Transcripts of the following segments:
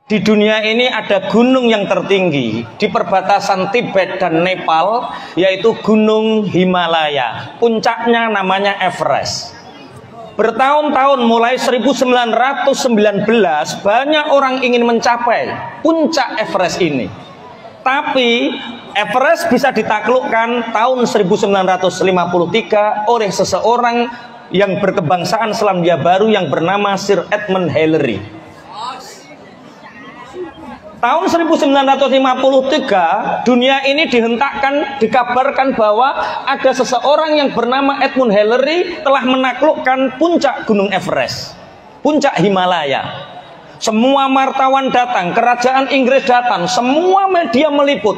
Di dunia ini ada gunung yang tertinggi di perbatasan Tibet dan Nepal, yaitu Gunung Himalaya. Puncaknya namanya Everest. Bertahun-tahun mulai 1919 banyak orang ingin mencapai puncak Everest ini. Tapi Everest bisa ditaklukkan tahun 1953 oleh seseorang yang berkebangsaan Selandia Baru yang bernama Sir Edmund Hillary. Tahun 1953 dunia ini dihentakkan, dikabarkan bahwa ada seseorang yang bernama Edmund Hillary telah menaklukkan puncak Gunung Everest, puncak Himalaya. Semua wartawan datang, kerajaan Inggris datang, semua media meliput.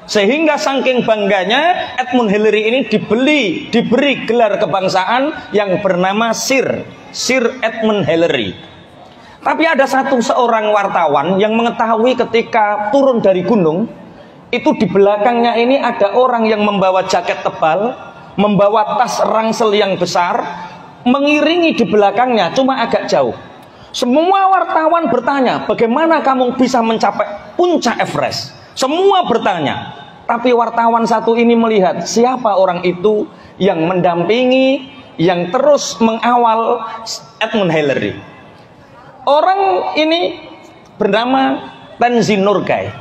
Sehingga saking bangganya Edmund Hillary ini diberi gelar kebangsaan yang bernama Sir Edmund Hillary. Tapi ada seorang wartawan yang mengetahui ketika turun dari gunung, itu di belakangnya ini ada orang yang membawa jaket tebal, membawa tas ransel yang besar, mengiringi di belakangnya, cuma agak jauh. Semua wartawan bertanya, bagaimana kamu bisa mencapai puncak Everest? Semua bertanya. Tapi wartawan satu ini melihat siapa orang itu yang mendampingi, yang terus mengawal Edmund Hillary. Orang ini bernama Tenzin Norgay.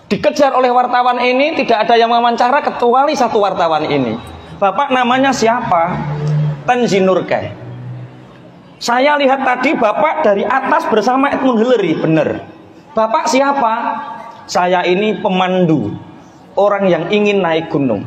Dikejar oleh wartawan ini, tidak ada yang mewawancara kecuali satu wartawan ini. Bapak namanya siapa? Tenzin Norgay. Saya lihat tadi Bapak dari atas bersama Edmund Hillary. Benar. Bapak siapa? Saya ini pemandu, orang yang ingin naik gunung.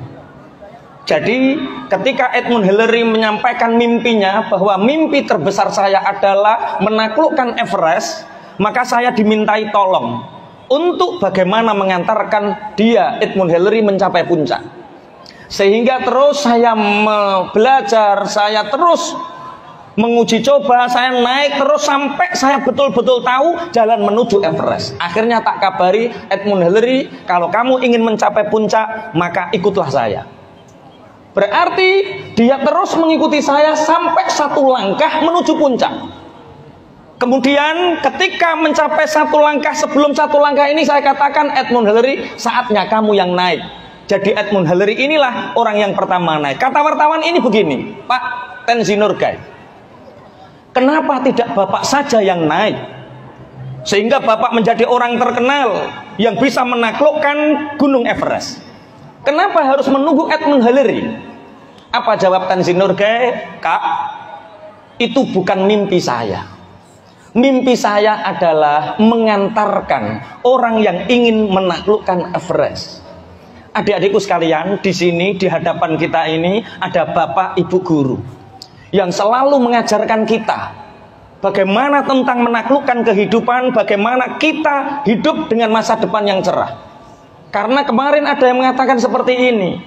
Jadi ketika Edmund Hillary menyampaikan mimpinya bahwa mimpi terbesar saya adalah menaklukkan Everest, maka saya dimintai tolong untuk bagaimana mengantarkan dia, Edmund Hillary, mencapai puncak. Sehingga terus saya belajar, saya terus menguji coba, saya naik terus sampai saya betul-betul tahu jalan menuju Everest. Akhirnya tak kabari Edmund Hillary, kalau kamu ingin mencapai puncak, maka ikutlah saya. Berarti dia terus mengikuti saya sampai satu langkah menuju puncak. Kemudian ketika mencapai satu langkah, sebelum satu langkah ini saya katakan, Edmund Hillary, saatnya kamu yang naik. Jadi Edmund Hillary inilah orang yang pertama naik. Kata wartawan ini begini, Pak Tenzin Norgay, kenapa tidak Bapak saja yang naik? Sehingga Bapak menjadi orang terkenal yang bisa menaklukkan Gunung Everest. Kenapa harus menunggu Edmund Hillary? Apa jawab Tenzin Norgay? Kak, itu bukan mimpi saya. Mimpi saya adalah mengantarkan orang yang ingin menaklukkan Everest. Adik-adikku sekalian, di sini di hadapan kita ini ada Bapak Ibu guru yang selalu mengajarkan kita bagaimana tentang menaklukkan kehidupan, bagaimana kita hidup dengan masa depan yang cerah. Karena kemarin ada yang mengatakan seperti ini,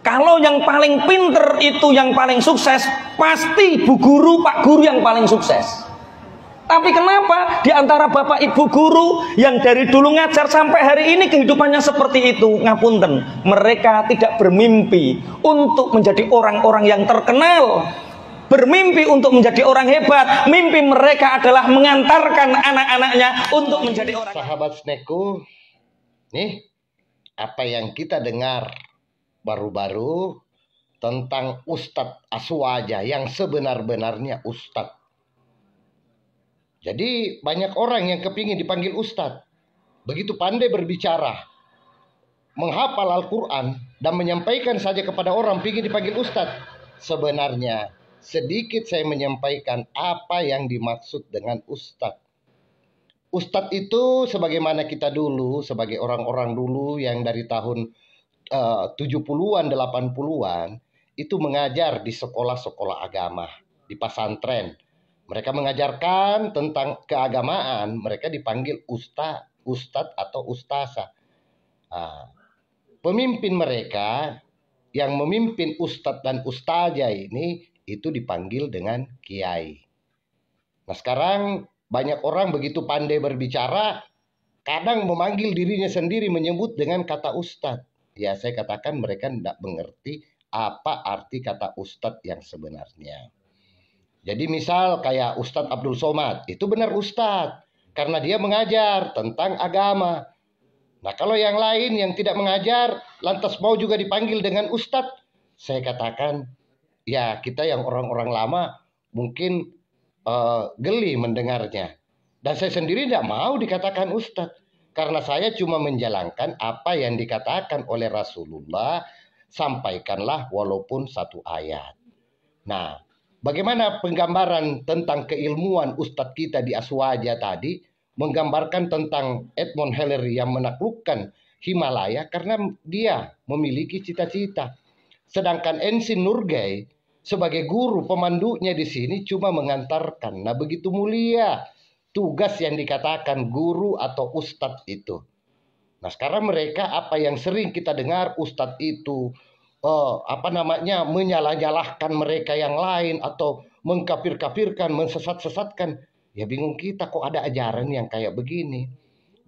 kalau yang paling pinter itu yang paling sukses, pasti bu guru, pak guru yang paling sukses. Tapi kenapa di antara bapak ibu guru yang dari dulu ngajar sampai hari ini kehidupannya seperti itu? Ngapunten, mereka tidak bermimpi untuk menjadi orang-orang yang terkenal, bermimpi untuk menjadi orang hebat. Mimpi mereka adalah mengantarkan anak-anaknya untuk menjadi orang. Sahabat Sneku, nih apa yang kita dengar baru-baru tentang Ustadz Aswaja yang sebenar-benarnya Ustadz. Jadi banyak orang yang kepingin dipanggil Ustadz. Begitu pandai berbicara, menghafal Al-Quran, dan menyampaikan saja kepada orang pingin dipanggil Ustadz. Sebenarnya sedikit saya menyampaikan apa yang dimaksud dengan Ustadz. Ustadz itu sebagaimana kita dulu, sebagai orang-orang dulu yang dari tahun 70-an, 80-an, itu mengajar di sekolah-sekolah agama, di pesantren. Mereka mengajarkan tentang keagamaan, mereka dipanggil ustadz atau ustazah. Pemimpin mereka yang memimpin ustadz dan ustazah ini, itu dipanggil dengan kiai. Nah sekarang banyak orang begitu pandai berbicara, kadang memanggil dirinya sendiri menyebut dengan kata ustadz. Ya saya katakan mereka tidak mengerti apa arti kata ustadz yang sebenarnya. Jadi misal kayak Ustadz Abdul Somad, itu benar ustadz. karena dia mengajar tentang agama. Nah, kalau yang lain yang tidak mengajar lantas mau juga dipanggil dengan ustadz, saya katakan ya kita yang orang-orang lama mungkin geli mendengarnya. Dan saya sendiri tidak mau dikatakan ustadz, karena saya cuma menjalankan apa yang dikatakan oleh Rasulullah, sampaikanlah walaupun satu ayat. Nah, bagaimana penggambaran tentang keilmuan ustadz kita di Aswaja tadi, menggambarkan tentang Edmund Hillary yang menaklukkan Himalaya karena dia memiliki cita-cita. Sedangkan Ensin Nurgai sebagai guru pemandunya di sini cuma mengantarkan. Nah, begitu mulia tugas yang dikatakan guru atau ustadz itu. Nah, sekarang mereka apa yang sering kita dengar ustadz itu menyalah-nyalahkan mereka yang lain atau mengkafir-kafirkan, mensesat-sesatkan. Ya bingung kita kok ada ajaran yang kayak begini.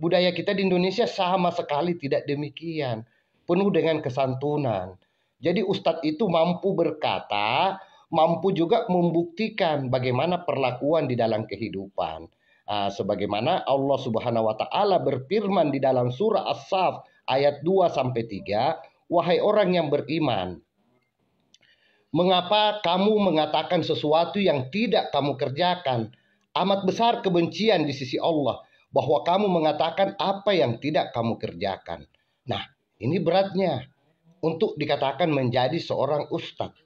Budaya kita di Indonesia sama sekali tidak demikian. Penuh dengan kesantunan. Jadi ustadz itu mampu berkata, mampu juga membuktikan bagaimana perlakuan di dalam kehidupan. Sebagaimana Allah Subhanahu wa taala berfirman di dalam surah As-Saff ayat 2-3, wahai orang yang beriman, mengapa kamu mengatakan sesuatu yang tidak kamu kerjakan? Amat besar kebencian di sisi Allah bahwa kamu mengatakan apa yang tidak kamu kerjakan. Nah, ini beratnya untuk dikatakan menjadi seorang ustadz.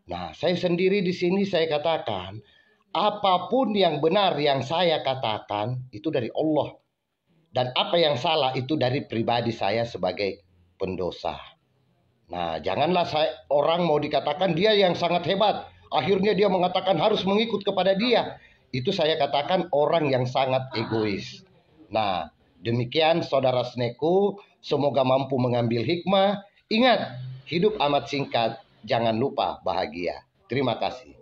Nah, saya sendiri di sini saya katakan, apapun yang benar yang saya katakan itu dari Allah. Dan apa yang salah itu dari pribadi saya sebagai pendosa. Nah, janganlah orang mau dikatakan dia yang sangat hebat. Akhirnya dia mengatakan harus mengikut kepada dia. Itu saya katakan orang yang sangat egois. Nah, demikian saudara Sneku. Semoga mampu mengambil hikmah. Ingat, hidup amat singkat. Jangan lupa bahagia. Terima kasih.